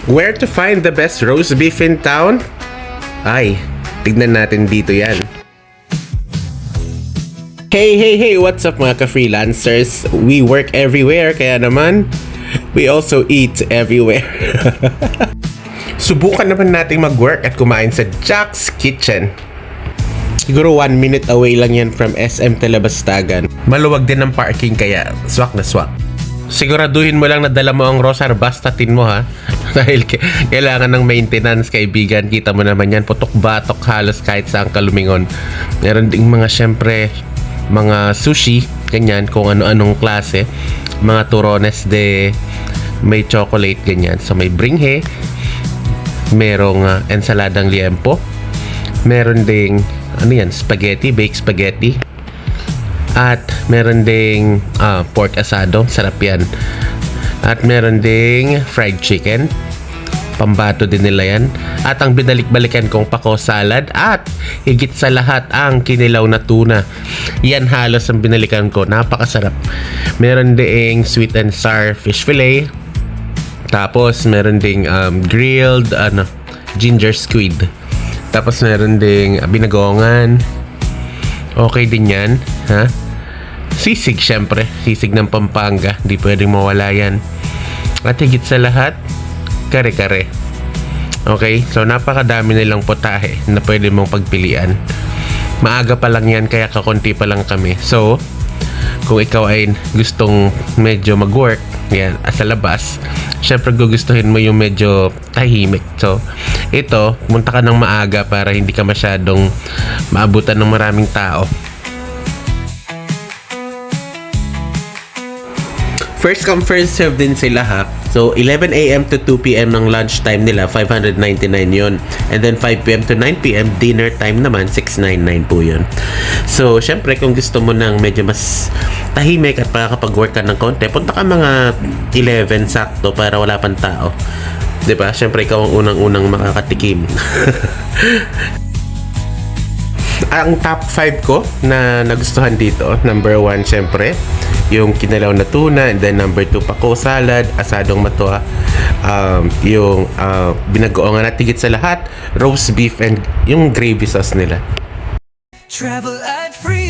Where to find the best roast beef in town? Ay, tignan natin dito yan. Hey, what's up mga ka-freelancers? We work everywhere, kaya naman, we also eat everywhere. Subukan naman nating mag-work at kumain sa Jack's Kitchen. Siguro 1 minute away lang yan from SM Talabastagan. Maluwag din ang parking kaya swak na swak. Siguraduhin mo lang na dala mo ang Rosar Bastatin mo ha. Dahil kailangan ng maintenance, kaibigan. Kita mo naman yan, putok-batok halos kahit saan ka lumingon. Meron ding mga syempre, mga sushi, ganyan, kung ano-anong klase. Mga turones de may chocolate, ganyan. So may bringhe, merong ensaladang liempo, meron ding spaghetti, baked spaghetti, at meron ding pork asado, sarap yan. At meron ding fried chicken, pambato din nila yan. At ang binalik-balikan kong pako salad, at higit sa lahat ang kinilaw na tuna. Yan halos ang binalikan ko, napakasarap. Meron ding sweet and sour fish fillet, tapos meron ding grilled ginger squid. Tapos meron ding binagongan. Okay din yan, ha? Sisig syempre, sisig ng Pampanga, di pwedeng mawala yan. At higit sa lahat, kare-kare. Okay, so napakadami nilang potahe na pwede mong pagpilian. Maaga pa lang yan, kaya kakunti pa lang kami. So, kung ikaw ay gustong medyo mag-work yan, sa labas, syempre gugustuhin mo yung medyo tahimik. So, ito, punta ka ng maaga para hindi ka masyadong maabutan ng maraming tao. First come, first serve din sila ha. So, 11 a.m. to 2 p.m. ng lunch time nila, 599 yun. And then 5 p.m. to 9 p.m. dinner time naman, 699 po yun. So, syempre, kung gusto mo ng medyo mas tahimik at makakapag-work ka ng konti, punta ka mga 11 sakto para wala pang tao. Diba? Syempre, ikaw ang unang-unang makakatikim. Ang top 5 ko na nagustuhan dito, number 1 syempre yung kinalaw na tuna, and then number 2 pako salad, asadong matwa, yung binagoongan at higit sa lahat roast beef and yung gravy sauce nila. Travel at free.